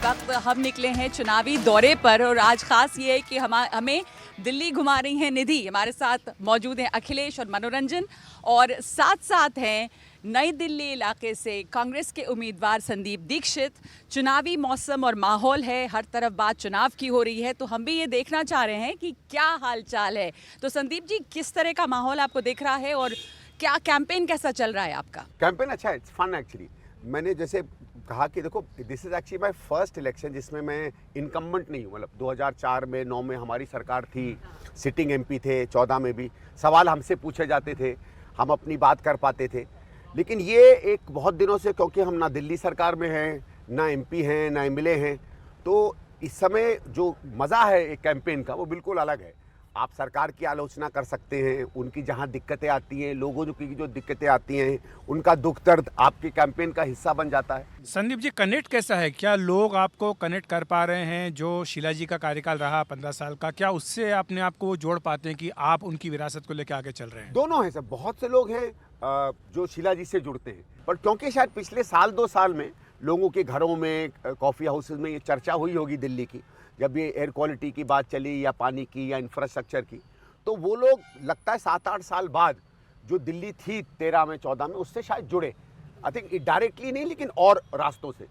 वक्त हम निकले हैं चुनावी दौरे पर और आज खास ये है कि हमें दिल्ली घुमा रही हैं निधि। हमारे साथ मौजूद हैं अखिलेश और मनोरंजन और साथ साथ हैं नई दिल्ली इलाके से कांग्रेस के उम्मीदवार संदीप दीक्षित। चुनावी मौसम और माहौल है, हर तरफ बात चुनाव की हो रही है, तो हम भी ये देखना चाह रहे हैं कि क्या हालचाल है। तो संदीप जी, किस तरह का माहौल आपको दिख रहा है और क्या कैंपेन कैसा चल रहा है आपका? कैंपेन अच्छा है, इट्स फन एक्चुअली। मैंने जैसे कहा कि देखो, this is actually my first election जिसमें मैं इनकम्बेंट नहीं हूँ। मतलब 2004 में 9 में हमारी सरकार थी, सिटिंग एमपी थे, 14 में भी सवाल हमसे पूछे जाते थे, हम अपनी बात कर पाते थे। लेकिन ये एक बहुत दिनों से, क्योंकि हम ना दिल्ली सरकार में हैं, ना एमपी हैं, ना एमएलए हैं, तो इस समय जो मज़ा है एक कैंपेन का वो बिल्कुल अलग है। आप सरकार की आलोचना कर सकते हैं, उनकी जहां दिक्कतें आती हैं, लोगों की जो दिक्कतें आती हैं, उनका दुख दर्द आपके कैंपेन का हिस्सा बन जाता है। संदीप जी, कनेक्ट कैसा है? क्या लोग आपको कनेक्ट कर पा रहे हैं? जो शीला जी का कार्यकाल रहा 15 साल का, क्या उससे अपने आप को जोड़ पाते हैं कि आप उनकी विरासत को लेकर आगे चल रहे हैं? दोनों हैं सर। बहुत से लोग हैं जो शीला जी से जुड़ते हैं, पर क्योंकि शायद पिछले साल 2 साल में लोगों के घरों में, कॉफ़ी हाउसेज में ये चर्चा हुई होगी दिल्ली की, जब ये एयर क्वालिटी की बात चली या पानी की या इंफ्रास्ट्रक्चर की, तो वो लोग लगता है 7-8 साल बाद जो दिल्ली थी 13 में 14 में, उससे शायद जुड़े। आई थिंक डायरेक्टली नहीं, लेकिन और रास्तों से।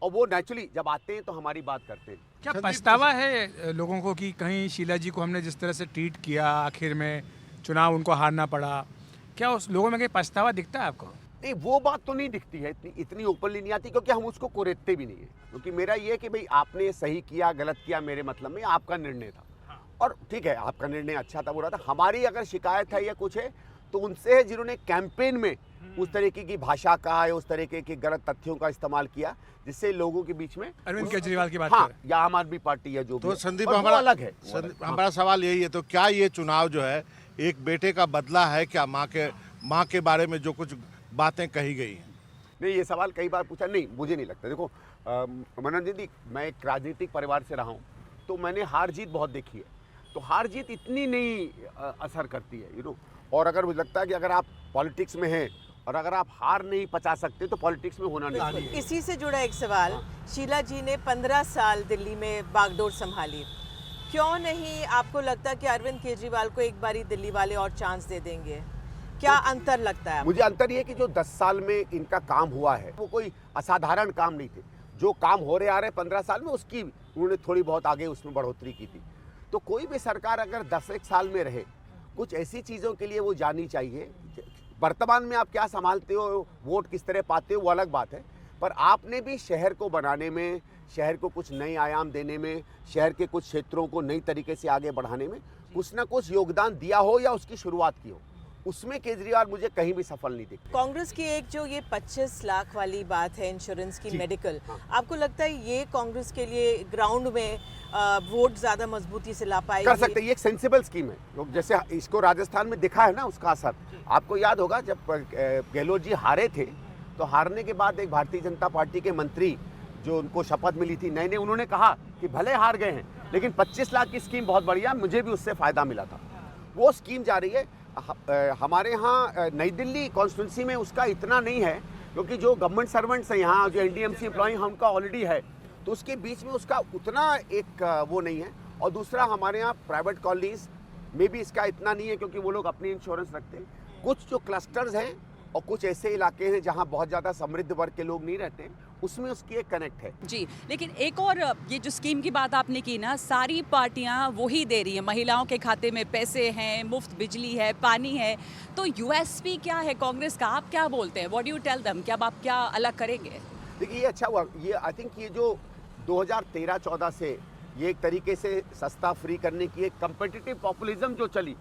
और वो नेचुरली जब आते हैं तो हमारी बात करते हैं। क्या पछतावा है लोगों को कि कहीं शीला जी को हमने जिस तरह से ट्रीट किया, आखिर में चुनाव उनको हारना पड़ा? क्या उस लोगों में कहीं पछतावा दिखता है आपको? नहीं, वो बात तो नहीं दिखती है, इतनी ओपनली नहीं आती, क्योंकि हम उसको कुरेदते भी नहीं है। क्योंकि मेरा ये है कि भाई आपने सही किया गलत किया, मेरे मतलब में आपका निर्णय था, और ठीक है, आपका निर्णय अच्छा था बुरा था। हमारी अगर शिकायत है या कुछ है तो उनसे है जिन्होंने कैंपेन में उस तरीके की भाषा का या उस तरीके के गलत तथ्यों का इस्तेमाल किया, जिससे लोगों के बीच में अरविंद केजरीवाल की बात हाँ, करें या आम आदमी पार्टी या जो तो भी, संदीप, और वो हमारा अलग है। हमारा सवाल यही है, तो क्या ये चुनाव जो है एक बेटे का बदला है? क्या माँ के बारे में जो कुछ बातें कही गई हैं? नहीं, ये सवाल कई बार पूछा। नहीं, मुझे नहीं लगता। देखो मनोरंजन जी, मैं एक राजनीतिक परिवार से रहा हूँ, तो मैंने हार जीत बहुत देखी है। तो हार जीत इतनी नहीं असर करती है, और अगर मुझे लगता है कि अगर आप पॉलिटिक्स में हैं और अगर आप हार नहीं पचा सकते तो पॉलिटिक्स में होना नहीं चाहिए। इसी से जुड़ा एक सवाल, शीला जी ने 15 साल दिल्ली में बागडोर संभाली, क्यों नहीं आपको लगता कि अरविंद केजरीवाल को एक बारी दिल्ली वाले और चांस दे देंगे? क्या अंतर लगता है? मुझे अंतर ये कि जो 10 साल में इनका काम हुआ है वो कोई असाधारण काम नहीं थे। जो काम हो रहे आ रहे 15 साल में, उसकी उन्होंने थोड़ी बहुत आगे उसमें बढ़ोतरी की थी। तो कोई भी सरकार अगर 10 साल में रहे, कुछ ऐसी चीज़ों के लिए वो जानी चाहिए। वर्तमान में आप क्या संभालते हो, वोट किस तरह पाते हो, वो अलग बात है, पर आपने भी शहर को बनाने में, शहर को कुछ नए आयाम देने में, शहर के कुछ क्षेत्रों को नई तरीके से आगे बढ़ाने में कुछ ना कुछ योगदान दिया हो या उसकी शुरुआत की हो। उसमें केजरीवाल मुझे कहीं भी सफल नहीं दिखता। कांग्रेस की एक जो ये 25 लाख वाली बात है इंश्योरेंस की, मेडिकल, आपको लगता है ये कांग्रेस के लिए ग्राउंड में वोट ज्यादा मजबूती से ला पाएगी? कर सकते हैं, ये एक सेंसिबल स्कीम है। जैसे इसको राजस्थान में दिखा है ना, उसका असर आपको याद होगा। जब गहलोत जी हारे थे, तो हारने के बाद एक भारतीय जनता पार्टी के मंत्री जो उनको शपथ मिली थी नए, उन्होंने कहा कि भले हार गए हैं लेकिन 25 लाख की स्कीम बहुत बढ़िया, मुझे भी उससे फायदा मिला था। वो स्कीम जा रही है। हमारे यहाँ नई दिल्ली कॉन्स्टिट्यूंसी में उसका इतना नहीं है, क्योंकि जो गवर्नमेंट सर्वेंट्स हैं यहाँ, जो एनडीएमसी एम्प्लॉय हैं, उनका ऑलरेडी है, तो उसके बीच में उसका उतना एक वो नहीं है। और दूसरा, हमारे यहाँ प्राइवेट कॉलोनीज में भी इसका इतना नहीं है, क्योंकि वो लोग अपनी इंश्योरेंस रखते हैं। कुछ जो क्लस्टर्स हैं और कुछ ऐसे इलाके हैं जहाँ बहुत ज़्यादा समृद्ध वर्ग के लोग नहीं रहते हैं, उसमें उसकी एक कनेक्ट है जी। लेकिन एक और, ये जो स्कीम की बात आपने की ना, सारी पार्टियां वही दे रही हैं। महिलाओं के खाते में पैसे हैं, मुफ्त बिजली है, पानी है, तो यूएसपी क्या है कांग्रेस का? आप क्या बोलते हैं? What do you tell them? क्या आप क्या अलग करेंगे? देखिए, ये अच्छा हुआ। ये आई थिंक ये जो 2013-14 से ये एक तरीके से सस्ता फ्री करने की एक कम्पिटिटिव पॉपुलिज्म जो चली,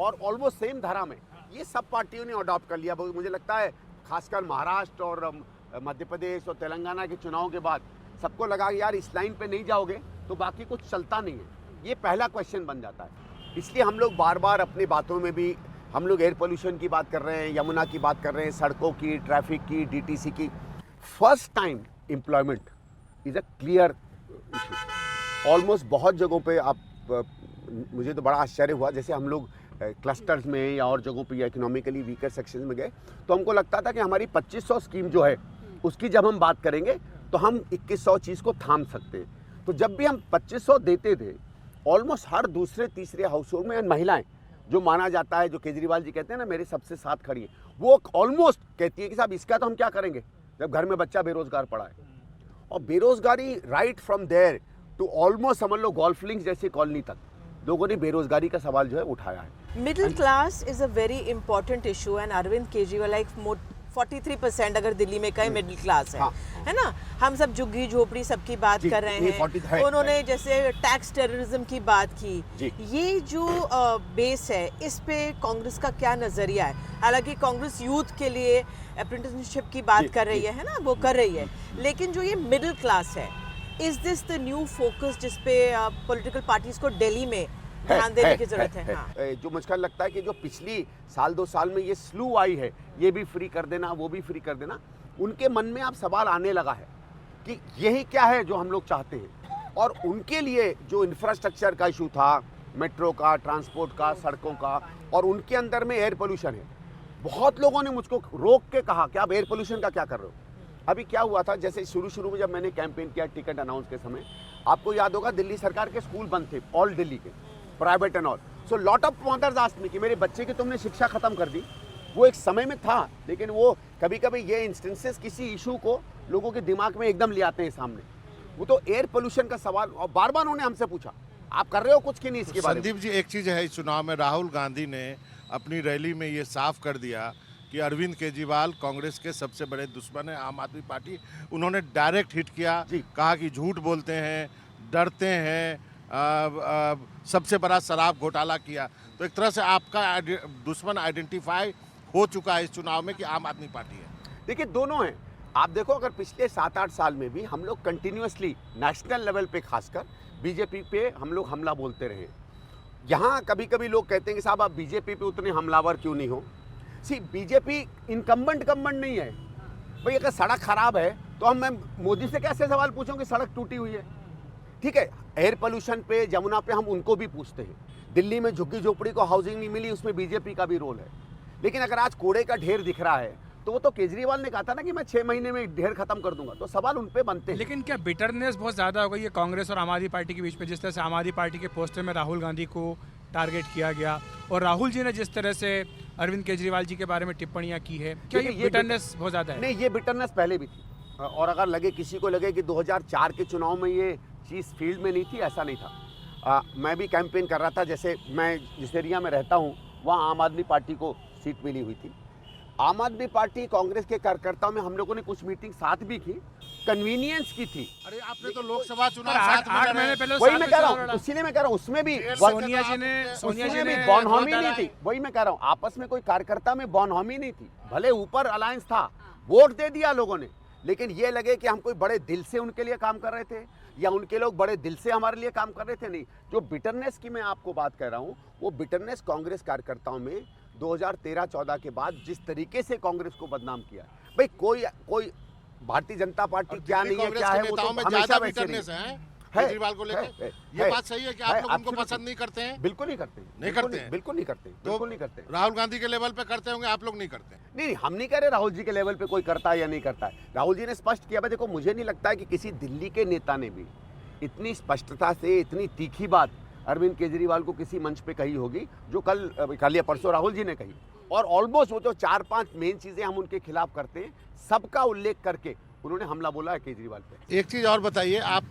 और ऑलमोस्ट सेम धारा में ये सब पार्टियों ने अडॉप्ट कर लिया। मुझे लगता है खासकर महाराष्ट्र और मध्य प्रदेश और तेलंगाना के चुनाव के बाद सबको लगा कि यार इस लाइन पे नहीं जाओगे तो बाकी कुछ चलता नहीं है। ये पहला क्वेश्चन बन जाता है। इसलिए हम लोग बार बार अपनी बातों में भी, हम लोग एयर पोल्यूशन की बात कर रहे हैं, यमुना की बात कर रहे हैं, सड़कों की, ट्रैफिक की, डीटीसी की। First time employment is a clear issue. Almost बहुत जगहों पे मुझे तो बड़ा आश्चर्य हुआ, जैसे हम लोग क्लस्टर्स में या और जगहों पे या इकोनॉमिकली वीकर सेक्शन में गए, तो हमको लगता था कि हमारी 2500 स्कीम जो है उसकी जब हम बात करेंगे तो हम 2100 चीज़ को थाम सकते हैं। तो जब भी हम 2500 देते थे, ऑलमोस्ट हर दूसरे तीसरे हाउस होल्ड में महिलाएं, जो माना जाता है, जो केजरीवाल जी कहते हैं ना मेरे सबसे साथ खड़ी है, वो ऑलमोस्ट कहती है कि साहब इसका तो हम क्या करेंगे जब घर में बच्चा बेरोजगार पड़ा है। और बेरोजगारी right from there to almost समझ लो गोल्फ लिंक्स जैसी कॉलोनी तक लोगों ने बेरोजगारी का सवाल जो है उठाया है। Middle class is a very important issue and Arvind Kejriwal like 43% अगर दिल्ली में कहीं मिडिल क्लास है ना। हम सब झुग्गी झोपड़ी सबकी बात कर रहे हैं। उन्होंने जैसे टैक्स टेररिज्म की बात की। ये जो बेस है, इस पे कांग्रेस का क्या नजरिया है? हालांकि कांग्रेस यूथ के लिए अप्रेंटिसशिप की बात कर रही है ना, वो कर रही है, लेकिन जो ये मिडिल क्लास है, is this the new focus जिस पे पॉलिटिकल पार्टीज को दिल्ली में ध्यान देने की जरूरत है? हाँ। जो मुझे लगता है कि जो पिछली साल 2 साल में ये स्लू आई है, ये भी फ्री कर देना, वो भी फ्री कर देना, उनके मन में अब सवाल आने लगा है कि यही क्या है जो हम लोग चाहते हैं। और उनके लिए जो इंफ्रास्ट्रक्चर का इशू था, मेट्रो का, ट्रांसपोर्ट का, सड़कों का, और उनके अंदर में एयर पोल्यूशन है। बहुत लोगों ने मुझको रोक के कहा कि आप एयर पोल्यूशन का क्या कर रहे हो। अभी क्या हुआ था, जैसे शुरू में जब मैंने कैंपेन किया टिकट अनाउंस के समय, आपको याद होगा दिल्ली सरकार के स्कूल बंद थे, ऑल दिल्ली के, private and all. So lot of mothers asked me कि मेरे बच्चे की तुमने शिक्षा खत्म कर दी। वो एक समय में था, लेकिन वो कभी कभी ये इंस्टेंसेस किसी इशू को लोगों के दिमाग में एकदम ले आते हैं सामने। वो तो एयर पोल्यूशन का सवाल, और बार बार उन्होंने हमसे पूछा आप कर रहे हो कुछ कि नहीं इसके बारे में। संदीप जी, एक चीज़ है, इस चुनाव में राहुल गांधी ने अपनी रैली में ये साफ कर दिया कि अरविंद केजरीवाल कांग्रेस के सबसे बड़े दुश्मन है, आम आदमी पार्टी। उन्होंने डायरेक्ट हिट किया, कहा कि झूठ बोलते हैं, डरते हैं, सबसे बड़ा शराब घोटाला किया। तो एक तरह से आपका दुश्मन आइडेंटिफाई हो चुका है इस चुनाव में कि आम आदमी पार्टी है। देखिए दोनों हैं। आप देखो अगर पिछले 7-8 साल में भी हम लोग कंटिन्यूअसली नेशनल लेवल पे खासकर बीजेपी पे हम लोग हमला बोलते रहे। यहाँ कभी कभी लोग कहते हैं कि साहब आप बीजेपी पे उतने हमलावर क्यों नहीं हो। सी बीजेपी इनकम्बेंट नहीं है भाई। अगर सड़क खराब है तो मैं मोदी से कैसे सवाल पूछूं कि सड़क टूटी हुई है। ठीक है, एयर पोल्यूशन पे, जमुना पे हम उनको भी पूछते हैं। दिल्ली में झुग्गी झोपड़ी को हाउसिंग नहीं मिली, उसमें बीजेपी का भी रोल है। लेकिन अगर आज कूड़े का ढेर दिख रहा है तो वो तो केजरीवाल ने कहा था ना कि मैं 6 महीने में ढेर खत्म कर दूंगा। तो सवाल उन पे बनते हैं। लेकिन क्या बिटरनेस बहुत ज़्यादा हो गई है कांग्रेस और आम आदमी पार्टी के बीच में? जिस तरह से आम आदमी पार्टी के पोस्टर में राहुल गांधी को टारगेट किया गया और राहुल जी ने जिस तरह से अरविंद केजरीवाल जी के बारे में टिप्पणियां की है, क्या ये बिटरनेस बहुत ज़्यादा है? नहीं, ये बिटरनेस पहले भी थी। और अगर लगे किसी को लगे कि 2004 के चुनाव में ये चीज़ फील्ड में नहीं थी, ऐसा नहीं था। मैं भी कैंपेन कर रहा था। जैसे मैं जिस एरिया में रहता हूँ वहाँ आम आदमी पार्टी को सीट मिली हुई थी। आम आदमी पार्टी कांग्रेस के कार्यकर्ताओं में हम लोगों ने कुछ मीटिंग साथ भी की, कन्वीनियंस की थी। अरे आपने तो लोकसभा चुनाव 8 महीने पहले वही मैं कह रहा हूँ, इसीलिए मैं कह रहा हूँ उसमें भी सोनिया जी ने बॉनहॉमी नहीं थी। वही मैं कह रहा हूँ, आपस में कोई कार्यकर्ता में बॉनहॉमी नहीं थी। भले ऊपर अलायंस था, वोट दे दिया लोगों ने, लेकिन ये लगे कि हम कोई बड़े दिल से उनके लिए काम कर रहे थे या उनके लोग बड़े दिल से हमारे लिए काम कर रहे थे, नहीं। जो बिटरनेस की मैं आपको बात कर रहा हूँ, वो बिटरनेस कांग्रेस कार्यकर्ताओं में 2013-14 के बाद जिस तरीके से कांग्रेस को बदनाम किया। भाई कोई भारतीय जनता पार्टी क्या नहीं है, क्या है, वो तो हमेशा वैसे नहीं है। केजरीवाल को लेकर ये बात सही है कि आप लोग उनको पसंद नहीं करते हैं? बिल्कुल नहीं करते, नहीं करते, बिल्कुल नहीं करते, बिल्कुल नहीं करते। राहुल गांधी के लेवल पे करते होंगे, आप लोग नहीं करते? नहीं, हम नहीं कह रहे राहुल जी के लेवल पे कोई करता है या नहीं करता है। राहुल जी ने स्पष्ट किया। देखो, मुझे नहीं लगता है कि किसी दिल्ली के नेता ने भी इतनी स्पष्टता से इतनी तीखी बात अरविंद केजरीवाल को किसी मंच पे कही होगी जो कल या परसों राहुल जी ने कही। और ऑलमोस्ट वो जो 4-5 मेन चीजें हम उनके खिलाफ करते हैं, सबका उल्लेख करके उन्होंने हमला बोला है केजरीवाल पे। एक चीज और बताइए, आप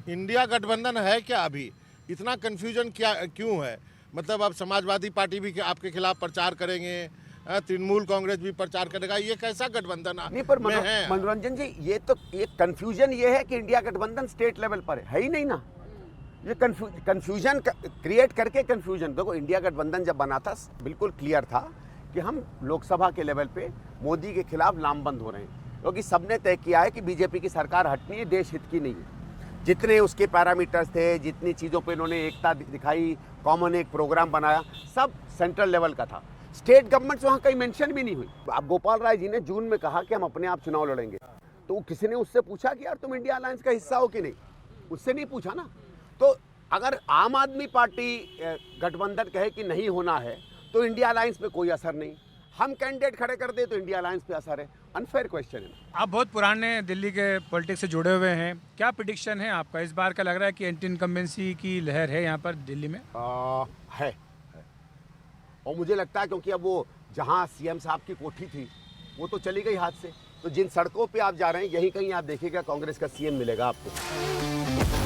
इंडिया गठबंधन है क्या? अभी इतना कंफ्यूजन क्यों है? मतलब अब समाजवादी पार्टी भी आपके खिलाफ प्रचार करेंगे, तृणमूल कांग्रेस भी प्रचार करेगा, ये कैसा गठबंधन नहीं? पर मनोरंजन जी, ये तो ये कंफ्यूजन ये है कि इंडिया गठबंधन स्टेट लेवल पर है ही नहीं ना। ये कंफ्यूजन क्रिएट करके कंफ्यूजन। देखो, इंडिया गठबंधन जब बना था बिल्कुल क्लियर था कि हम लोकसभा के लेवल पे मोदी के खिलाफ लामबंद हो रहे हैं, क्योंकि सबने तय किया है कि बीजेपी की सरकार हटनी है, देश हित की नहीं है। जितने उसके पैरामीटर्स थे, जितनी चीज़ों पे इन्होंने एकता दिखाई, कॉमन एक प्रोग्राम बनाया, सब सेंट्रल लेवल का था। स्टेट गवर्नमेंट्स वहाँ कहीं मेंशन भी नहीं हुई। अब गोपाल राय जी ने जून में कहा कि हम अपने आप चुनाव लड़ेंगे, तो किसी ने उससे पूछा कि यार तुम इंडिया अलायंस का हिस्सा हो कि नहीं? उससे नहीं पूछा ना। तो अगर आम आदमी पार्टी गठबंधन कहे कि नहीं होना है तो इंडिया अलायंस पे कोई असर नहीं। हम कैंडिडेट खड़े कर दे तो इंडिया अलायंस पे असर है। अनफेयर क्वेश्चन है। आप बहुत पुराने दिल्ली के पॉलिटिक्स से जुड़े हुए हैं, क्या प्रिडिक्शन है आपका इस बार का? लग रहा है कि एंटी इनकम्बेंसी की लहर है यहाँ पर दिल्ली में? है और मुझे लगता है क्योंकि अब वो जहाँ सीएम साहब की कोठी थी वो तो चली गई हाथ से, तो जिन सड़कों पे आप जा रहे हैं यहीं कहीं आप देखिएगा कांग्रेस का सीएम मिलेगा आपको।